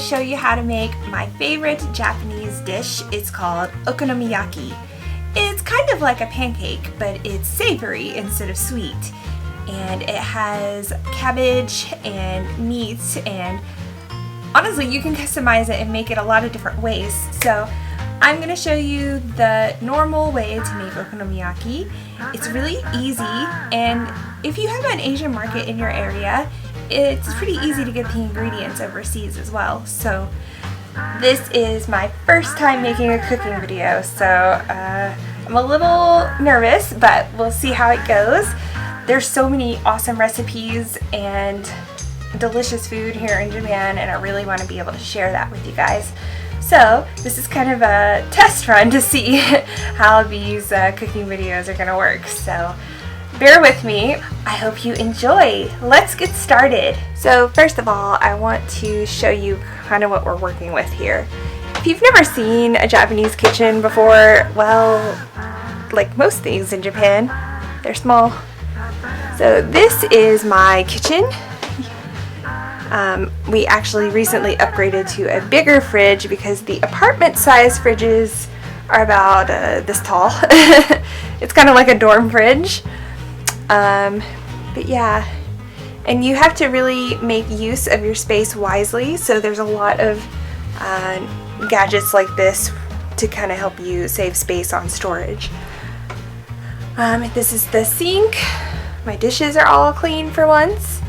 show you how to make my favorite Japanese dish. It's called Okonomiyaki. It's kind of like a pancake, but it's savory instead of sweet. And it has cabbage and meat, and honestly you can customize it and make it a lot of different ways. So I'm going to show you the normal way to make okonomiyaki. It's really easy, and if you have an Asian market in your area, it's pretty easy to get the ingredients overseas as well. So this is my first time making a cooking video, so I'm a little nervous, but we'll see how it goes. There's so many awesome recipes and delicious food here in Japan, and I really want to be able to share that with you guys. So this is kind of a test run to see how these cooking videos are going to work. So bear with me. I hope you enjoy. Let's get started. So first of all, I want to show you kind of what we're working with here. If you've never seen a Japanese kitchen before, well, like most things in Japan, they're small. So this is my kitchen. We actually recently upgraded to a bigger fridge because the apartment size fridges are about this tall. It's kind of like a dorm fridge. But yeah, and you have to really make use of your space wisely, so there's a lot of gadgets like this to kind of help you save space on storage. This is the sink. My dishes are all clean for once.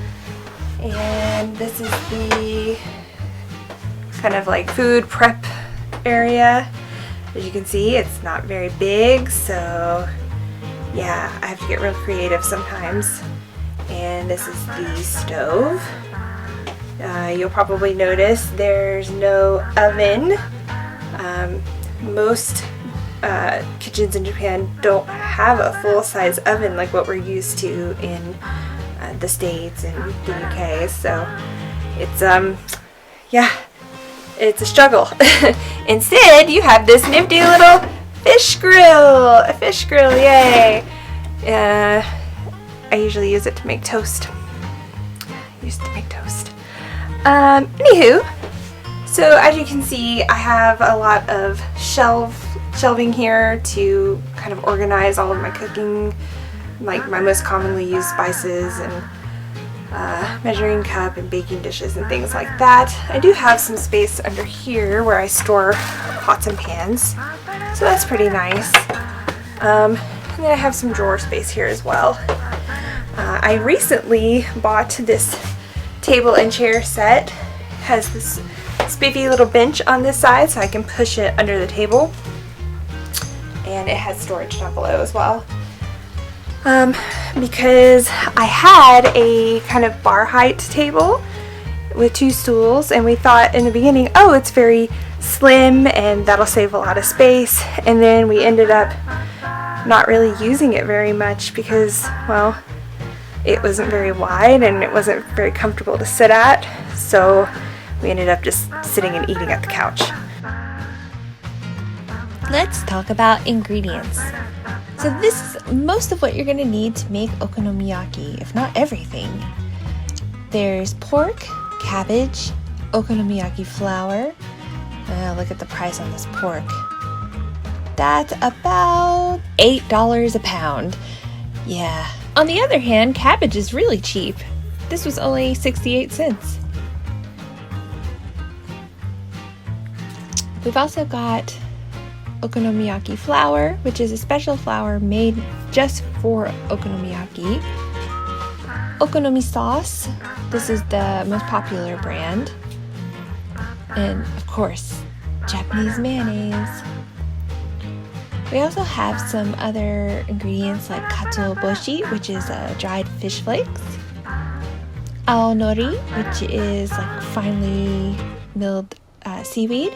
And this is the kind of like food prep area. As you can see, it's not very big, so yeah, I have to get real creative sometimes. And this is the stove. You'll probably notice there's no oven. Most kitchens in Japan don't have a full-size oven like what we're used to in the States and the UK, so it's yeah, it's a struggle. Instead, you have this nifty little fish grill. A fish grill, yay! I usually use it to make toast. Anywho, so as you can see, I have a lot of shelving here to kind of organize all of my cooking, like my most commonly used spices and measuring cup and baking dishes and things like that. I do have some space under here where I store pots and pans, so that's pretty nice. And then I have some drawer space here as well. I recently bought this table and chair set. It has this spiffy little bench on this side so I can push it under the table, and it has storage down below as well. Because I had a kind of bar height table with two stools, and we thought in the beginning, oh, it's very slim and that'll save a lot of space, and then we ended up not really using it very much because, well, it wasn't very wide and it wasn't very comfortable to sit at, so we ended up just sitting and eating at the couch. Let's talk about ingredients. So this is most of what you're going to need to make okonomiyaki, if not everything. There's pork, cabbage, okonomiyaki flour. Look at the price on this pork. That's about $8 a pound. Yeah. On the other hand, cabbage is really cheap. This was only 68 cents. We've also got okonomiyaki flour, which is a special flour made just for okonomiyaki. Okonomi sauce, this is the most popular brand. And of course, Japanese mayonnaise. We also have some other ingredients like katsuobushi, which is dried fish flakes. Aonori, which is like finely milled seaweed.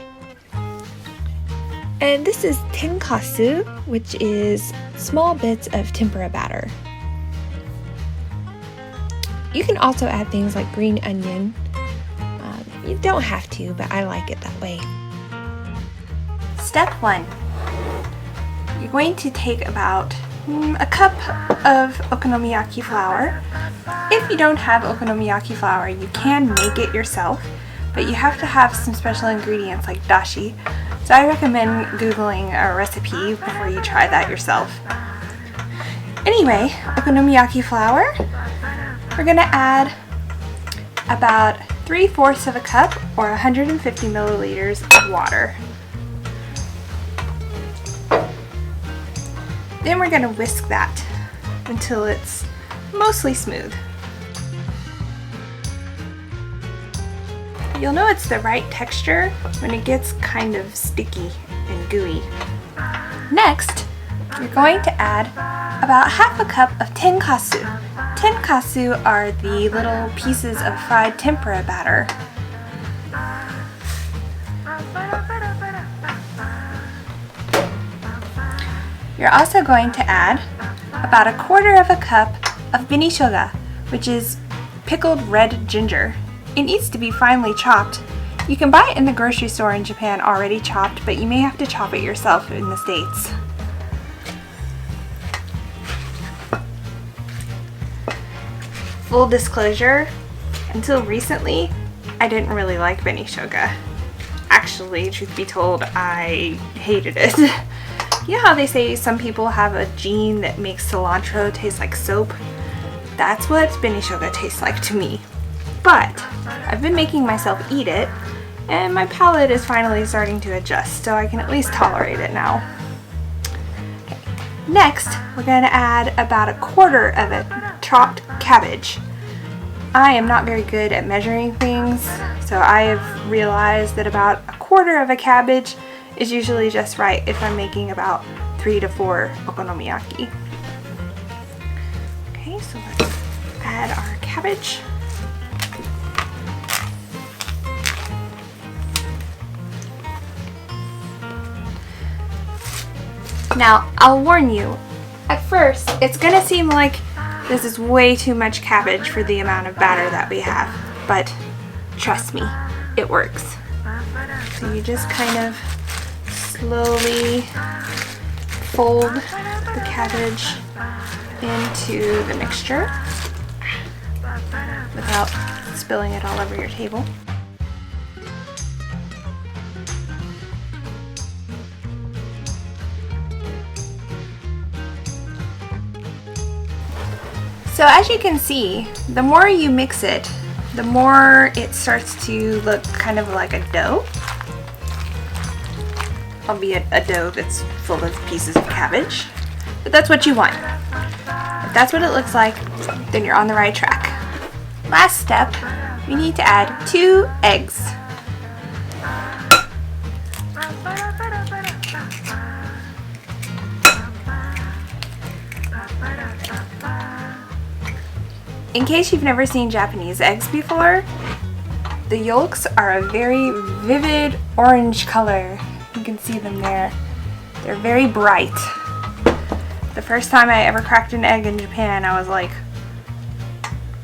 And this is tenkasu, which is small bits of tempura batter. You can also add things like green onion. You don't have to, but I like it that way. Step 1. You're going to take about a cup of okonomiyaki flour. If you don't have okonomiyaki flour, you can make it yourself, but you have to have some special ingredients like dashi. So I recommend Googling a recipe before you try that yourself. Anyway, okonomiyaki flour. We're going to add about 3/4 of a cup or 150 milliliters of water. Then we're going to whisk that until it's mostly smooth. You'll know it's the right texture when it gets kind of sticky and gooey. Next, you're going to add about 1/2 cup of tenkatsu. Tenkatsu are the little pieces of fried tempura batter. You're also going to add about 1/4 cup of benishoga, which is pickled red ginger. It needs to be finely chopped. You can buy it in the grocery store in Japan already chopped, but you may have to chop it yourself in the States. Full disclosure, until recently, I didn't really like benishoga. Actually, truth be told, I hated it. You know how they say some people have a gene that makes cilantro taste like soap? That's what benishoga tastes like to me. But I've been making myself eat it, and my palate is finally starting to adjust, so I can at least tolerate it now. Okay. Next, we're going to add about 1/4 of a chopped cabbage. I am not very good at measuring things, so I have realized that about 1/4 of a cabbage is usually just right if I'm making about 3 to 4 okonomiyaki. Okay, so let's add our cabbage. Now, I'll warn you, at first it's gonna seem like this is way too much cabbage for the amount of batter that we have, but trust me, it works. So you just kind of slowly fold the cabbage into the mixture without spilling it all over your table. So as you can see, the more you mix it, the more it starts to look kind of like a dough. Albeit a dough that's full of pieces of cabbage. But that's what you want. If that's what it looks like, then you're on the right track. Last step, we need to add 2 eggs. In case you've never seen Japanese eggs before, the yolks are a very vivid orange color. You can see them there. They're very bright. The first time I ever cracked an egg in Japan, I was like,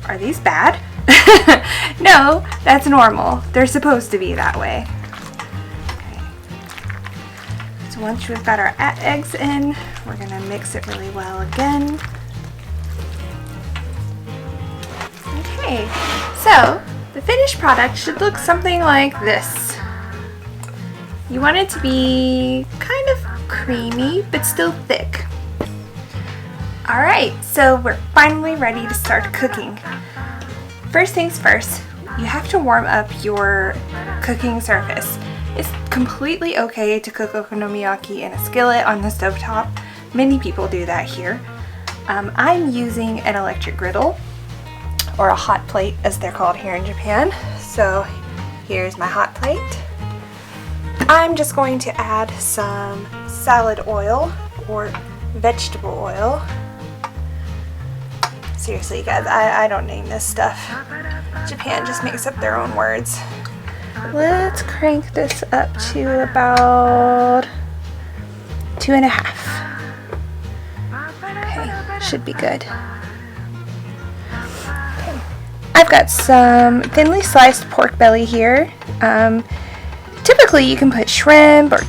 are these bad? No, that's normal. They're supposed to be that way. Okay. So once we've got our eggs in, we're gonna mix it really well again. Okay, so the finished product should look something like this. You want it to be kind of creamy, but still thick. Alright, so we're finally ready to start cooking. First things first, you have to warm up your cooking surface. It's completely okay to cook okonomiyaki in a skillet on the stovetop. Many people do that here. I'm using an electric griddle, or a hot plate as they're called here in Japan. So here's my hot plate. I'm just going to add some salad oil or vegetable oil. Seriously guys, I don't name this stuff. Japan just makes up their own words. Let's crank this up to about 2.5. Okay, should be good. I've got some thinly sliced pork belly here. Typically you can put shrimp or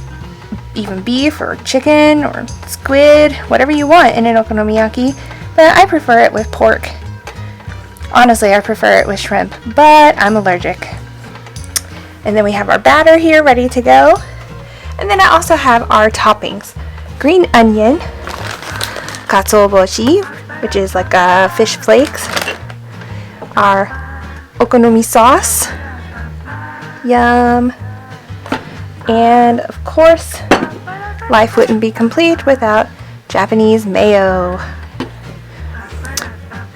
even beef or chicken or squid, whatever you want in an okonomiyaki, but I prefer it with pork. Honestly, I prefer it with shrimp, but I'm allergic. And then we have our batter here ready to go. And then I also have our toppings. Green onion, katsuobushi, which is like fish flakes, our okonomi sauce, yum, and of course, life wouldn't be complete without Japanese mayo,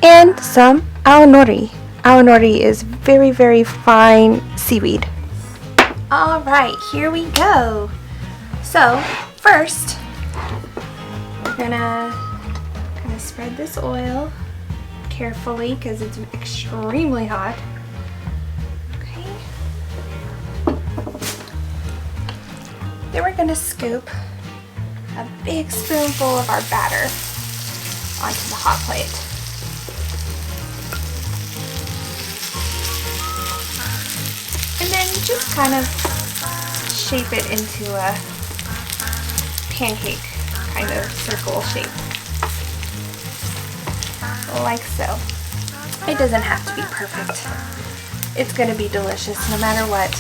and some aonori. Aonori is very, very fine seaweed. Alright, here we go. So, first, we're gonna spread this oil carefully because it's extremely hot. Okay. Then we're gonna scoop a big spoonful of our batter onto the hot plate. And then just kind of shape it into a pancake kind of circle shape. Like so. It doesn't have to be perfect. It's going to be delicious no matter what.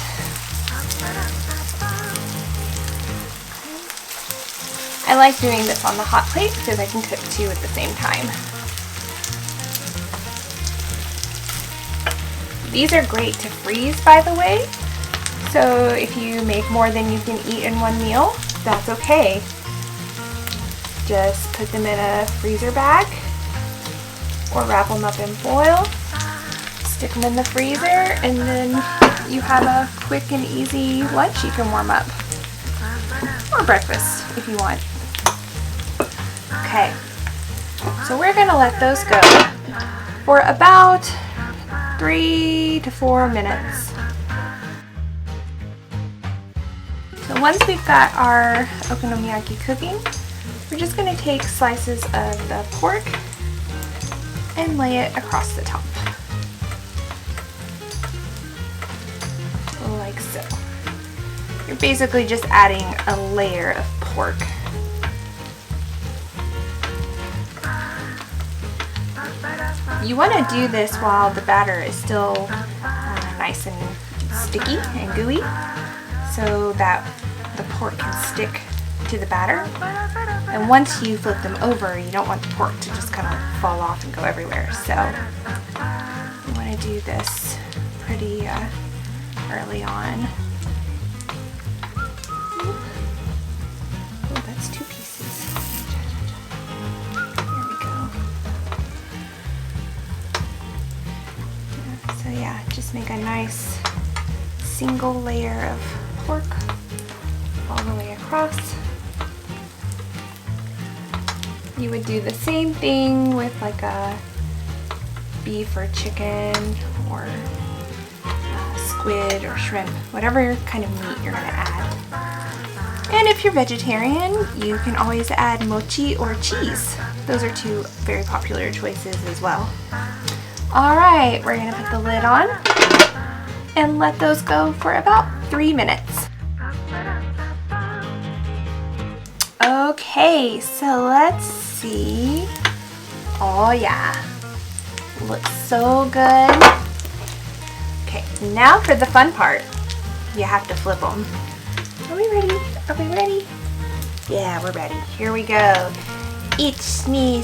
I like doing this on the hot plate because I can cook two at the same time. These are great to freeze, by the way. So if you make more than you can eat in one meal, that's okay. Just put them in a freezer bag or wrap them up in foil, stick them in the freezer, and then you have a quick and easy lunch you can warm up. Or breakfast if you want. Okay, so we're gonna let those go for about 3 to 4 minutes. So once we've got our okonomiyaki cooking, we're just going to take slices of the pork and lay it across the top. Like so. You're basically just adding a layer of pork. You want to do this while the batter is still nice and sticky and gooey, so that the pork can stick to the batter. And once you flip them over, you don't want the pork to just kind of fall off and go everywhere. So you want to do this pretty early on. Oh, that's 2 pieces. There we go. So yeah, just make a nice single layer of pork all the way across. You would do the same thing with like a beef or chicken or squid or shrimp, whatever kind of meat you're going to add. And if you're vegetarian, you can always add mochi or cheese. Those are 2 very popular choices as well. Alright, we're going to put the lid on and let those go for about 3 minutes. Okay, so let's see. Oh yeah, looks so good. Okay, now for the fun part. You have to flip them. Are we ready? Are we ready? Yeah, we're ready. Here we go. 1, 2, 3,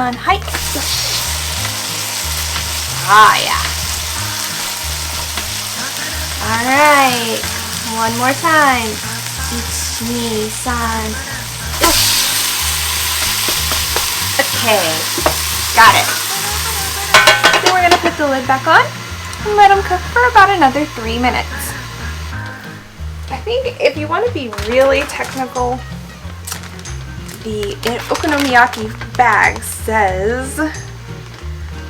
はい. Ah, yeah. Alright, one more time. 1, 2, 3. Okay, got it. Then we're going to put the lid back on and let them cook for about another 3 minutes. I think if you want to be really technical, the okonomiyaki bag says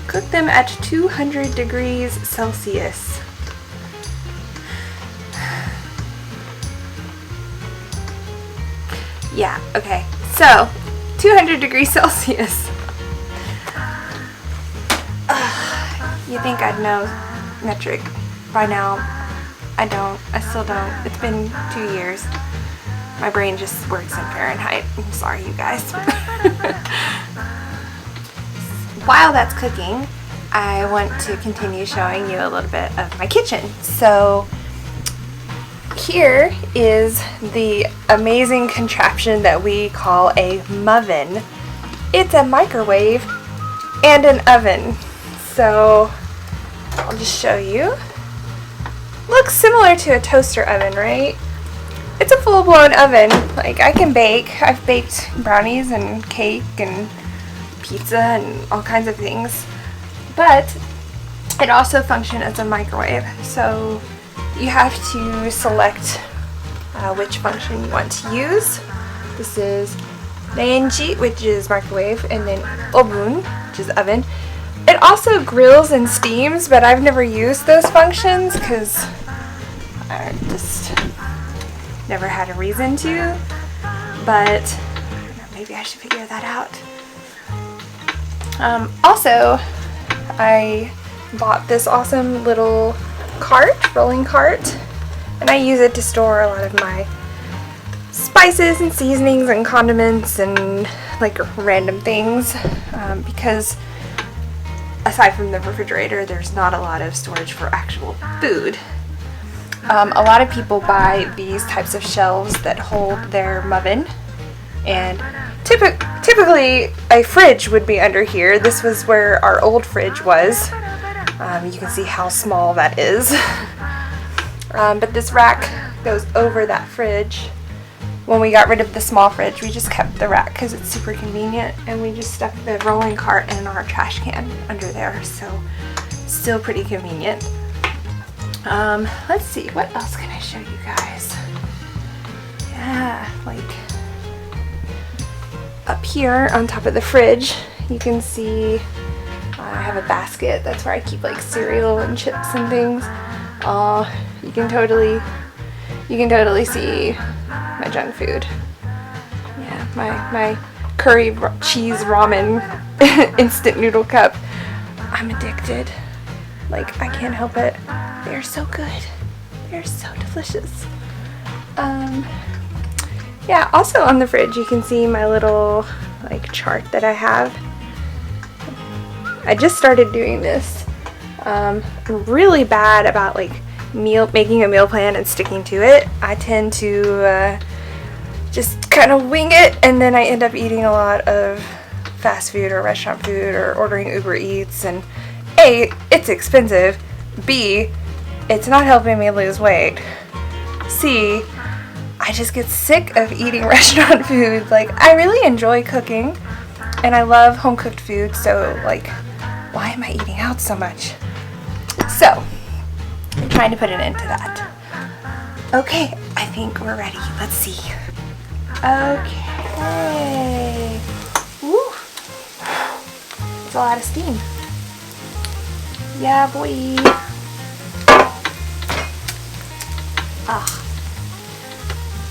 cook them at 200 degrees Celsius. Yeah, okay. So, 200 degrees Celsius. You think I'd know metric by now. I don't. I still don't. It's been 2 years. My brain just works in Fahrenheit. I'm sorry, you guys. While that's cooking, I want to continue showing you a little bit of my kitchen. So here is the amazing contraption that we call a moven. It's a microwave and an oven. So I'll just show you. Looks similar to a toaster oven, right? It's a full-blown oven. Like, I can bake. I've baked brownies and cake and pizza and all kinds of things. But it also functions as a microwave. So you have to select which function you want to use. This is Renji, which is microwave, and then Obun, which is oven. It also grills and steams, but I've never used those functions because I just never had a reason to. But maybe I should figure that out. Also, I bought this awesome little cart, rolling cart, and I use it to store a lot of my spices and seasonings and condiments and like random things because aside from the refrigerator, there's not a lot of storage for actual food. A lot of people buy these types of shelves that hold their moven, and typically a fridge would be under here. This was where our old fridge was. You can see how small that is. But this rack goes over that fridge. When we got rid of the small fridge, we just kept the rack because it's super convenient, and we just stuck the rolling cart and our trash can under there, so still pretty convenient. Let's see, what else can I show you guys? Yeah, like up here on top of the fridge, you can see I have a basket. That's where I keep like cereal and chips and things. You can totally see my junk food. Yeah, my curry cheese ramen instant noodle cup. I'm addicted. Like, I can't help it. They're so good. They're so delicious. Yeah, also on the fridge you can see my little like chart that I have. I just started doing this. I'm really bad about like making a meal plan and sticking to it. I tend to just kind of wing it, and then I end up eating a lot of fast food or restaurant food or ordering Uber Eats, and A, it's expensive, B, it's not helping me lose weight, C, I just get sick of eating restaurant food. Like, I really enjoy cooking and I love home cooked food, so like, why am I eating out so much? So I'm trying to put an end to that. Okay, I think we're ready. Let's see. Okay. Woo. It's a lot of steam. Yeah, boy.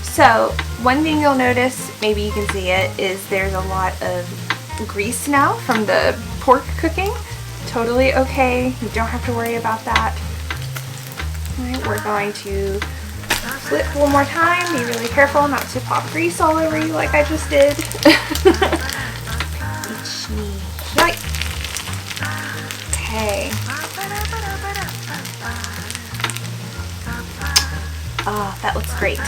So, one thing you'll notice, maybe you can see it, is there's a lot of grease now from the pork cooking. Totally okay. You don't have to worry about that. Alright, we're going to flip one more time. Be really careful not to pop grease all over you like I just did. Okay. Oh, that looks great.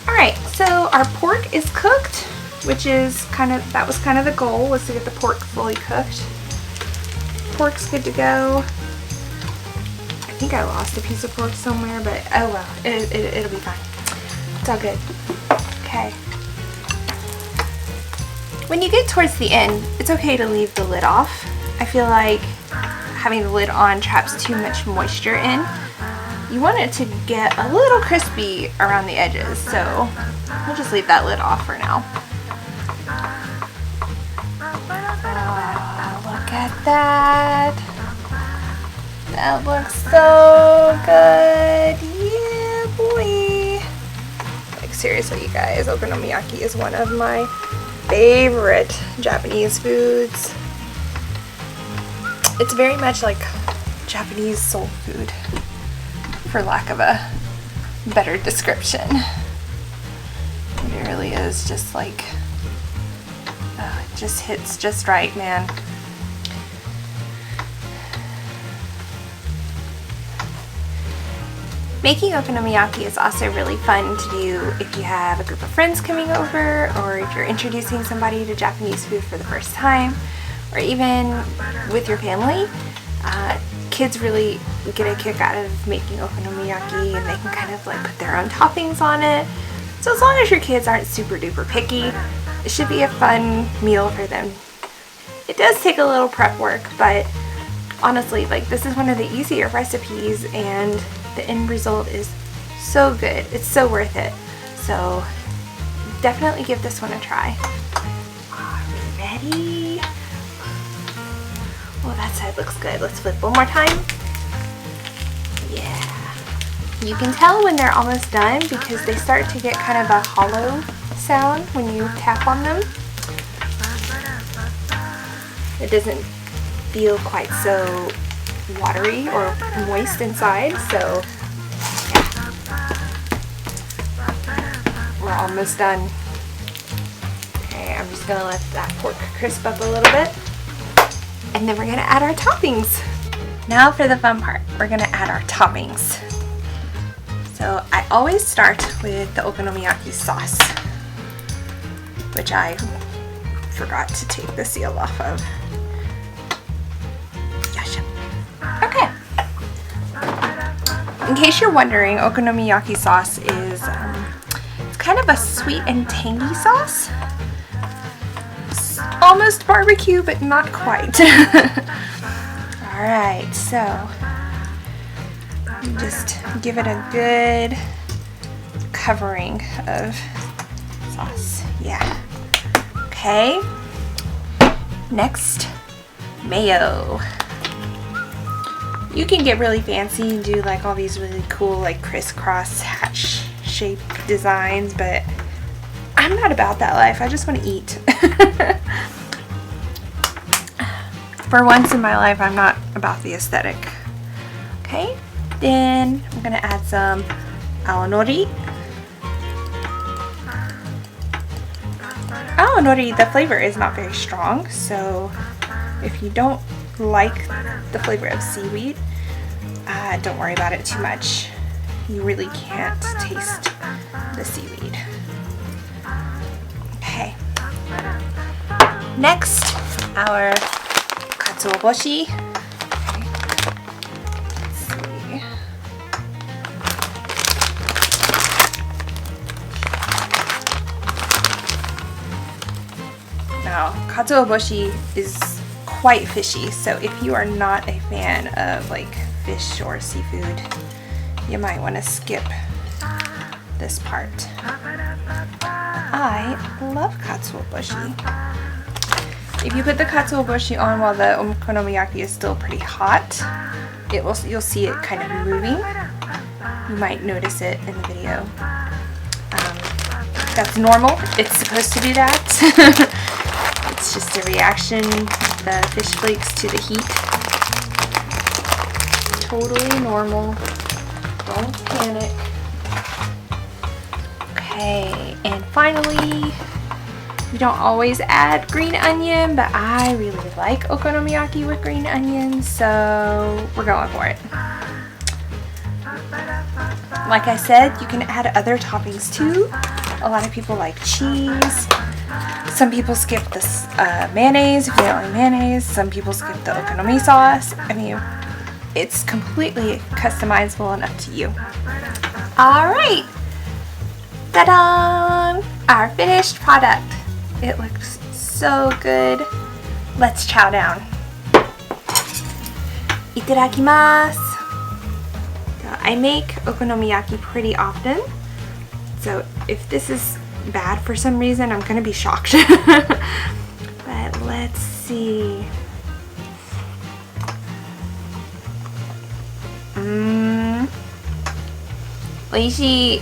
Alright, so our pork is cooked, which is that was kind of the goal, was to get the pork fully cooked. Pork's good to go. I think I lost a piece of pork somewhere, but oh well, it'll be fine. It's all good. Okay. When you get towards the end, it's okay to leave the lid off. I feel like having the lid on traps too much moisture in. You want it to get a little crispy around the edges, so we'll just leave that lid off for now. Oh, look at that. That looks so good. Yeah, boy. Like, seriously, you guys, okonomiyaki is one of my favorite Japanese foods. It's very much like Japanese soul food, for lack of a better description. It really is just like, it just hits just right, man. Making okonomiyaki is also really fun to do if you have a group of friends coming over, or if you're introducing somebody to Japanese food for the first time, or even with your family. Kids really get a kick out of making okonomiyaki, and they can kind of like put their own toppings on it. So as long as your kids aren't super duper picky, it should be a fun meal for them. It does take a little prep work, but honestly, like, this is one of the easier recipes, and the end result is so good. It's so worth it. So definitely give this one a try. Are we ready? Oh, that side looks good. Let's flip one more time. Yeah. You can tell when they're almost done because they start to get kind of a hollow sound when you tap on them. It doesn't feel quite so watery or moist inside, so yeah. We're almost done. Okay, I'm just gonna let that pork crisp up a little bit, and then we're gonna add our toppings. Now for the fun part, we're gonna add our toppings. So I always start with the okonomiyaki sauce, which I forgot to take the seal off of. Okay. In case you're wondering, okonomiyaki sauce is it's kind of a sweet and tangy sauce. It's almost barbecue, but not quite. Alright, so just give it a good covering of sauce. Yeah. Okay. Next, mayo. You can get really fancy and do like all these really cool like crisscross hat shape designs, but I'm not about that life. I just want to eat. For once in my life, I'm not about the aesthetic. Okay, then I'm gonna add some aonori. Aonori, the flavor is not very strong, so if you don't like the flavor of seaweed, don't worry about it too much. You really can't taste the seaweed. Okay. Next, our katsuobushi. Okay. Let's see. Now, katsuobushi is quite fishy, so if you are not a fan of like fish or seafood, you might want to skip this part. I love katsuobushi. If you put the katsuobushi on while the okonomiyaki is still pretty hot, you'll see it kind of moving. You might notice it in the video. That's normal. It's supposed to do that. It's just a reaction, the fish flakes to the heat. Totally normal. Don't panic. Okay, and finally, we don't always add green onion, but I really like okonomiyaki with green onions, so we're going for it. Like I said, you can add other toppings too. A lot of people like cheese. Some people skip this mayonnaise if they don't like mayonnaise. Some people skip the okonomi sauce. I mean, it's completely customizable and up to you. Alright! Ta-da! Our finished product. It looks so good. Let's chow down. Itadakimasu! I make okonomiyaki pretty often, so if this is bad for some reason, I'm gonna be shocked. But let's see. Oishii.